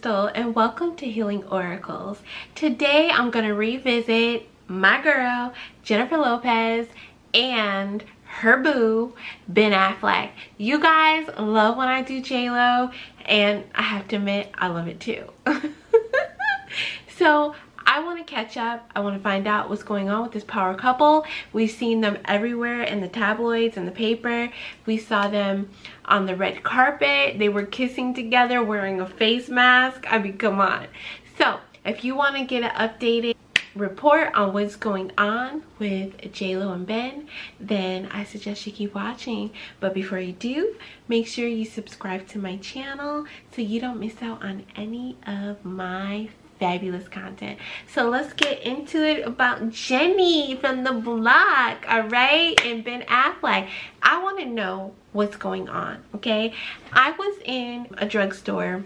Crystal and welcome to Healing Oracles. Today I'm going to revisit my girl Jennifer Lopez and her boo Ben Affleck. You guys love when I do J-Lo, and I have to admit I love it too. So I want to catch up. I want to find out what's going on with this power couple. We've seen them everywhere in the tabloids and the paper. We saw them on the red carpet. They were kissing together wearing a face mask. I mean, come on. So if you want to get an updated report on what's going on with J-Lo and Ben, then I suggest you keep watching. But before you do, make sure you subscribe to my channel so you don't miss out on any of my fabulous content. So let's get into it about Jenny from the block, all right, and Ben Affleck. I want to know what's going on, okay? I was in a drugstore,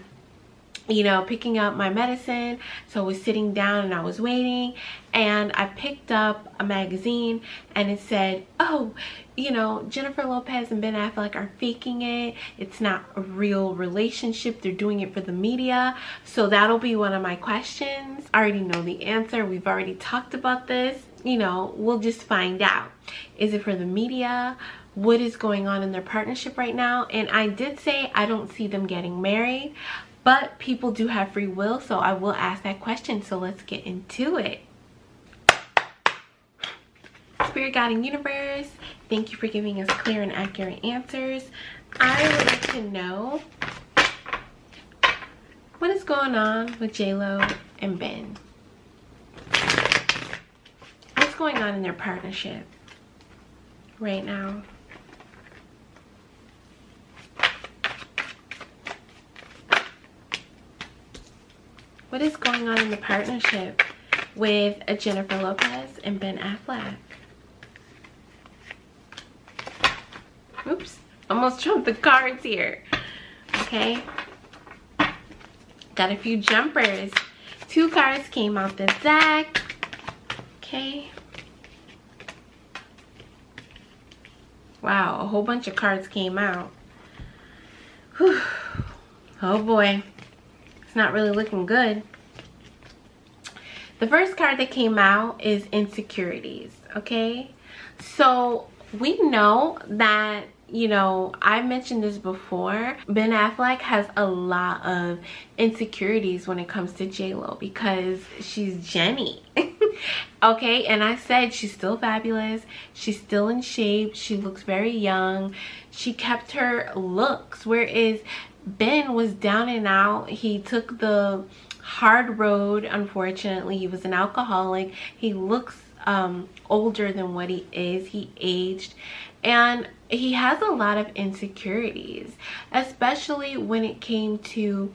you know, picking up my medicine. So I was sitting down and I was waiting, and I picked up a magazine and it said, oh, you know, Jennifer Lopez and Ben Affleck are faking it. It's not a real relationship. They're doing it for the media. So that'll be one of my questions. I already know the answer. We've already talked about this. You know, we'll just find out. Is it for the media? What is going on in their partnership right now? And I did say I don't see them getting married, but people do have free will, so I will ask that question. So let's get into it. Spirit, God, and universe, thank you for giving us clear and accurate answers. I would like to know what is going on with J-Lo and Ben. What's going on in their partnership right now? What is going on in the partnership with Jennifer Lopez and Ben Affleck? Oops, almost trumped the cards here. Okay. Got a few jumpers. 2 cards came out this deck. Okay. Wow, a whole bunch of cards came out. Whew. Oh boy. It's not really looking good. The first card that came out is insecurities. Okay. So we know that, you know, I mentioned this before, Ben Affleck has a lot of insecurities when it comes to J-Lo because she's Jenny. Okay, and I said she's still fabulous, she's still in shape, she looks very young, she kept her looks, whereas Ben was down and out. He took the hard road, unfortunately. He was an alcoholic. He looks older than what he is. He aged, and he has a lot of insecurities, especially when it came to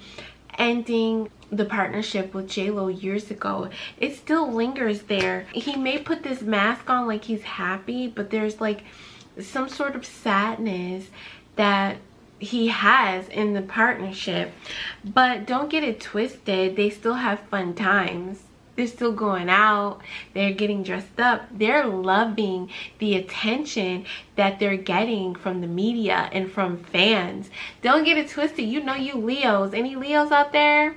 ending the partnership with J-Lo years ago. It still lingers there. He may put this mask on like he's happy, but there's like some sort of sadness that he has in the partnership. But don't get it twisted, they still have fun times. They're still going out, they're getting dressed up, they're loving the attention that they're getting from the media and from fans. Don't get it twisted. You know, you Leos, any Leos out there?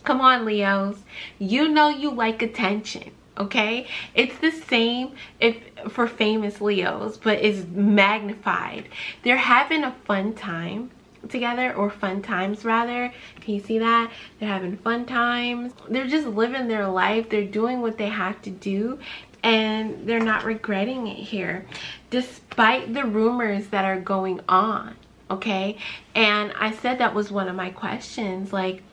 Come on, Leos, you know you like attention. Okay, it's the same if for famous Leos, but it's magnified. They're having a fun time together, or fun times rather. Can you see that? They're having fun times. They're just living their life. They're doing what they have to do, and they're not regretting it here, despite the rumors that are going on. Okay, and I said that was one of my questions. Like,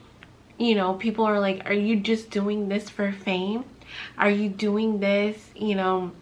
you know, people are like, are you just doing this for fame? Are you doing this, you know,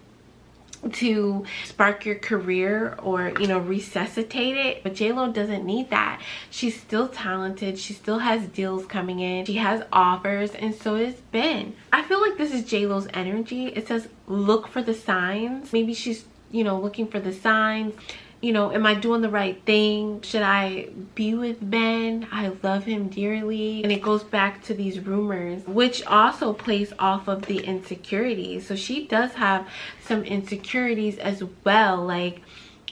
to spark your career or, you know, resuscitate it? But J-Lo doesn't need that. She's still talented. She still has deals coming in. She has offers, and so is Ben. I feel like this is J-Lo's energy. It says look for the signs. Maybe she's, you know, looking for the signs. You know, am I doing the right thing? Should I be with Ben? I love him dearly. And it goes back to these rumors, which also plays off of the insecurities. So she does have some insecurities as well. Like,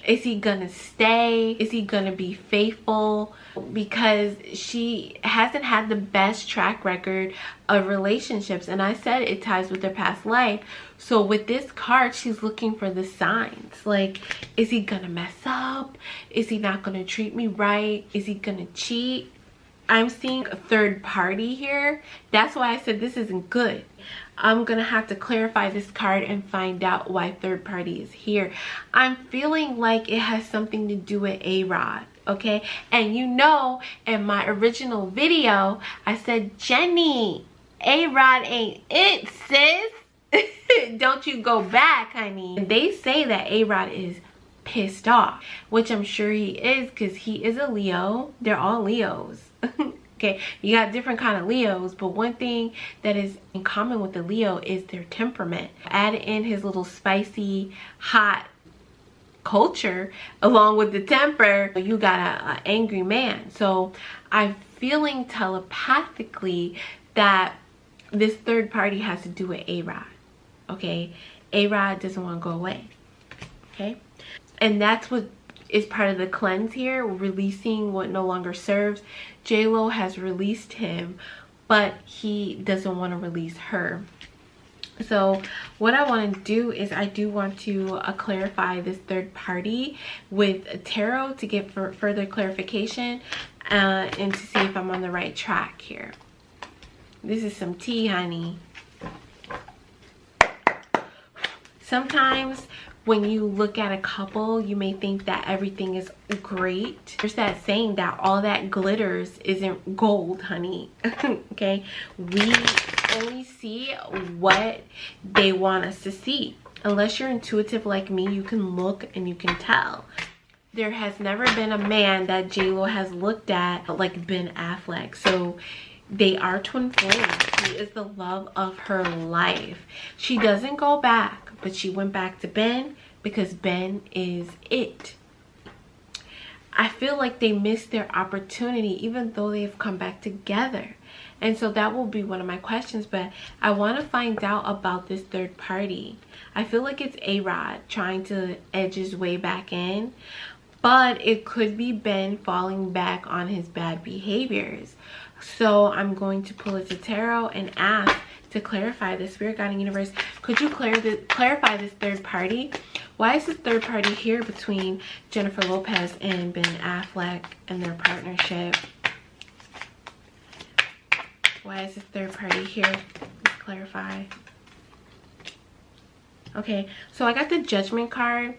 Is he gonna stay? Is he gonna be faithful? Because she hasn't had the best track record of relationships, and I said it ties with their past life. So with this card, she's looking for the signs. Like, is he gonna mess up? Is he not gonna treat me right? Is he gonna cheat? I'm seeing a third party here. That's why I said this isn't good. I'm gonna have to clarify this card and find out why third party is here. I'm feeling like it has something to do with ARod, okay? And you know, in my original video, I said, Jenny, ARod ain't it, sis. Don't you go back, honey. And they say that ARod is pissed off, which I'm sure he is, because he is a Leo. They're all Leos. Okay, you got different kind of Leos, but one thing that is in common with the Leo is their temperament. Add in his little spicy, hot culture along with the temper, you got a angry man. So I'm feeling telepathically that this third party has to do with ARod. Okay, ARod doesn't want to go away. Okay, and that's what is part of the cleanse here, releasing what no longer serves. J-Lo has released him, but he doesn't want to release her. So what I want to do is I do want to clarify this third party with tarot to get further clarification and to see if I'm on the right track here. This is some tea, honey. Sometimes when you look at a couple, you may think that everything is great. There's that saying that all that glitters isn't gold, honey. Okay, we only see what they want us to see. Unless you're intuitive like me, you can look and you can tell. There has never been a man that J-Lo has looked at like Ben Affleck. So they are twin flames. He is the love of her life. She doesn't go back, but she went back to Ben because Ben is it. I feel like they missed their opportunity even though they've come back together. And so that will be one of my questions, but I want to find out about this third party. I feel like it's ARod trying to edge his way back in, but it could be Ben falling back on his bad behaviors. So I'm going to pull it to tarot and ask to clarify the Spirit Guiding Universe. Could you clarify this third party? Why is this third party here between Jennifer Lopez and Ben Affleck and their partnership? Why is this third party here? Let's clarify. Okay, so I got the Judgment card.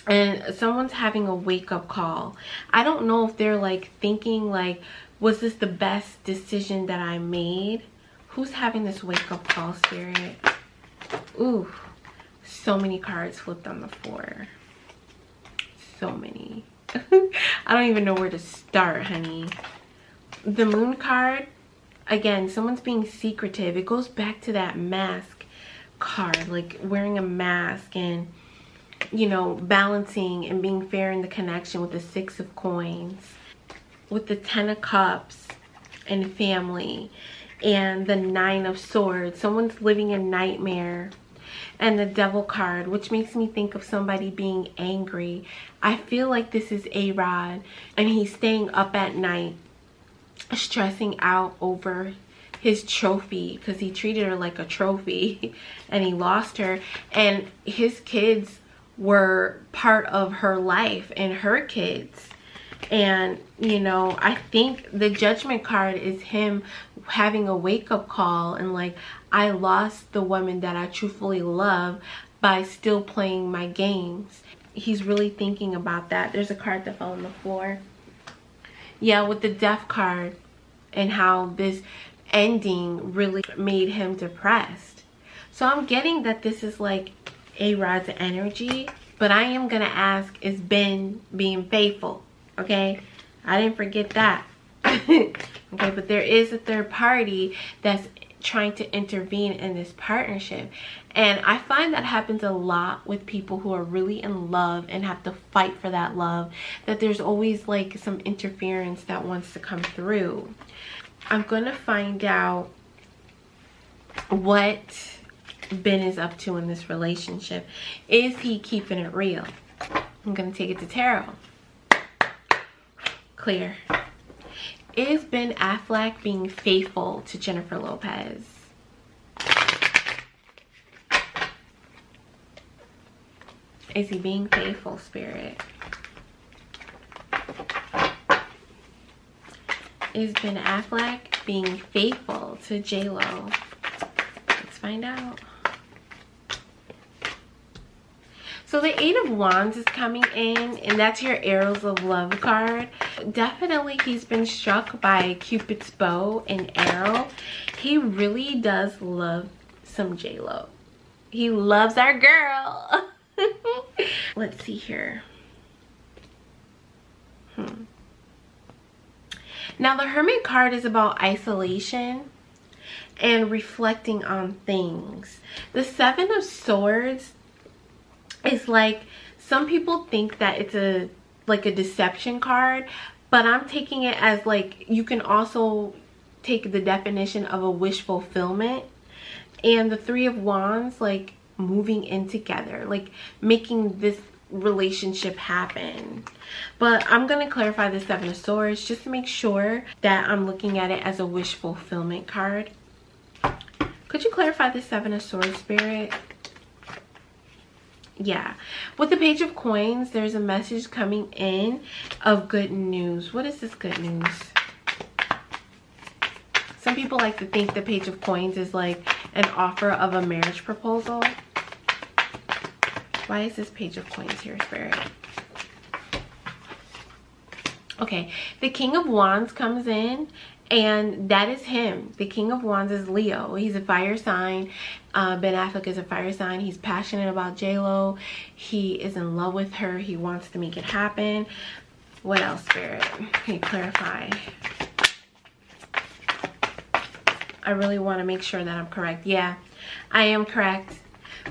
And someone's having a wake-up call. I don't know if they're like thinking like, was this the best decision that I made? Who's having this wake-up call, Spirit? Ooh, so many cards flipped on the floor. So many. I don't even know where to start, honey. The Moon card, again, someone's being secretive. It goes back to that mask card, like wearing a mask and, you know, balancing and being fair in the connection with the Six of Coins, with the Ten of Cups and family, and the Nine of Swords. Someone's living a nightmare. And the Devil card, which makes me think of somebody being angry. I feel like this is ARod, and he's staying up at night stressing out over his trophy because he treated her like a trophy and he lost her, and his kids were part of her life and her kids. And you know, I think the Judgment card is him having a wake-up call and like, I lost the woman that I truthfully love by still playing my games. He's really thinking about that. There's a card that fell on the floor. Yeah, with the Death card and how this ending really made him depressed. So I'm getting that this is like ARod's energy, but I am gonna ask, is Ben being faithful? Okay, I didn't forget that. Okay, but there is a third party that's trying to intervene in this partnership, and I find that happens a lot with people who are really in love and have to fight for that love, that there's always like some interference that wants to come through. I'm gonna find out what Ben is up to in this relationship. Is he keeping it real? I'm gonna take it to tarot. Clear. Is Ben Affleck being faithful to Jennifer Lopez? Is he being faithful, Spirit? Is Ben Affleck being faithful to J-Lo? Let's find out. So the Eight of Wands is coming in, and that's your Arrows of Love card. Definitely he's been struck by Cupid's bow and arrow. He really does love some J-Lo. He loves our girl. Let's see here. Now the Hermit card is about isolation and reflecting on things. The Seven of Swords is like, some people think that it's a deception card, but I'm taking it as like, you can also take the definition of a wish fulfillment. And the Three of Wands, like moving in together, like making this relationship happen. But I'm going to clarify the Seven of Swords just to make sure that I'm looking at it as a wish fulfillment card. Could you clarify the Seven of Swords, Spirit? Yeah, with the Page of Coins, there's a message coming in of good news. What is this good news? Some people like to think the Page of Coins is like an offer of a marriage proposal. Why is this Page of Coins here, Spirit? Okay, the King of Wands comes in, and that is him. The King of Wands is Leo. He's a fire sign. Ben Affleck is a fire sign. He's passionate about J-Lo. He is in love with her. He wants to make it happen. What else, Spirit? Can you clarify? I really want to make sure that I'm correct. Yeah, I am correct.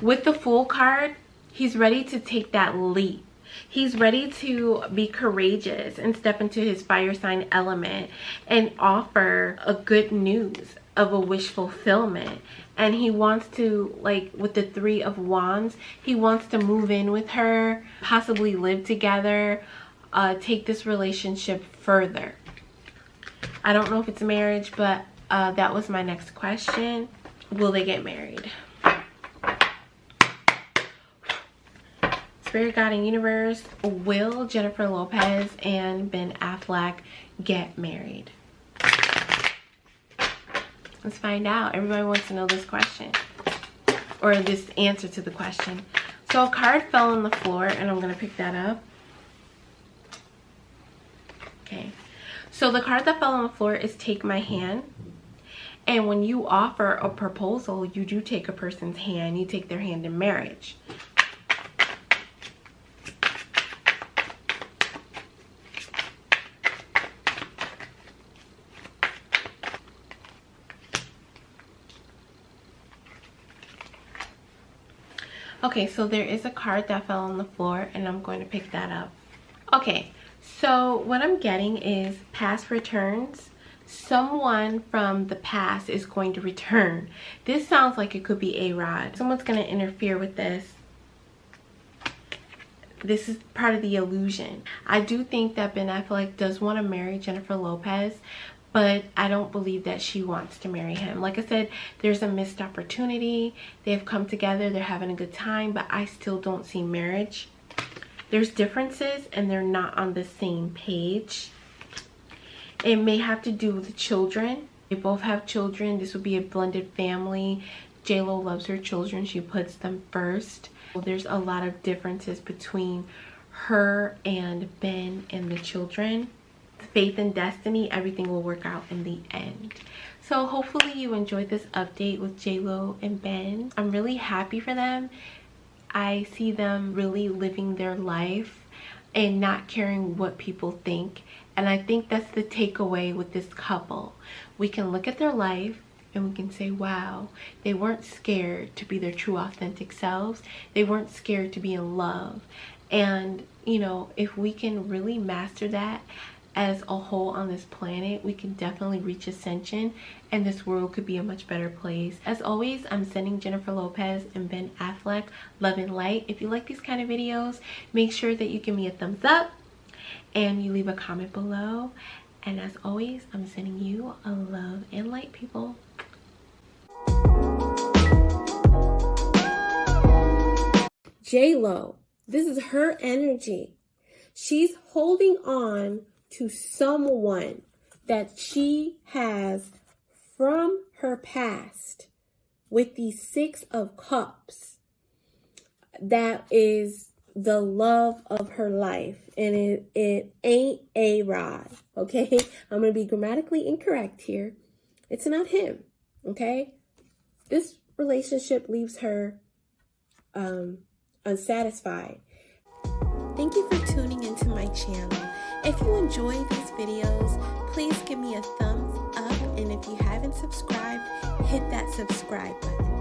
With the Fool card, he's ready to take that leap. He's ready to be courageous and step into his fire sign element and offer a good news of a wish fulfillment. And he wants to, like with the Three of Wands, he wants to move in with her, possibly live together, take this relationship further. I don't know if it's marriage, but that was my next question. Will they get married? Spirit, God, and Universe, will Jennifer Lopez and Ben Affleck get married? Let's find out. Everybody wants to know this question, or this answer to the question. So a card fell on the floor, and I'm going to pick that up. Okay. So the card that fell on the floor is Take My Hand. And when you offer a proposal, you do take a person's hand. You take their hand in marriage. Okay, so there is a card that fell on the floor, and I'm going to pick that up. Okay, so what I'm getting is past returns. Someone from the past is going to return. This sounds like it could be ARod. Someone's going to interfere with this. This is part of the illusion. I do think that Ben Affleck does want to marry Jennifer Lopez, but I don't believe that she wants to marry him. Like I said, there's a missed opportunity. They've come together, they're having a good time, but I still don't see marriage. There's differences, and they're not on the same page. It may have to do with children. They both have children. This would be a blended family. J-Lo loves her children. She puts them first. There's a lot of differences between her and Ben and the children. Faith and destiny, everything will work out in the end. So hopefully you enjoyed this update with J-Lo and Ben. I'm really happy for them. I see them really living their life and not caring what people think. And I think that's the takeaway with this couple. We can look at their life and we can say, wow, they weren't scared to be their true authentic selves. They weren't scared to be in love. And you know, if we can really master that as a whole on this planet, we can definitely reach ascension, and this world could be a much better place. As always, I'm sending Jennifer Lopez and Ben Affleck love and light. If you like these kind of videos, make sure that you give me a thumbs up and you leave a comment below. And as always, I'm sending you a love and light, people. J-Lo, this is her energy. She's holding on to someone that she has from her past with the 6 of Cups. That is the love of her life, and it ain't ARod, okay? I'm going to be grammatically incorrect here. It's not him, okay? This relationship leaves her unsatisfied. Thank you for tuning into my channel. If you enjoy these videos, please give me a thumbs up, and if you haven't subscribed, hit that subscribe button.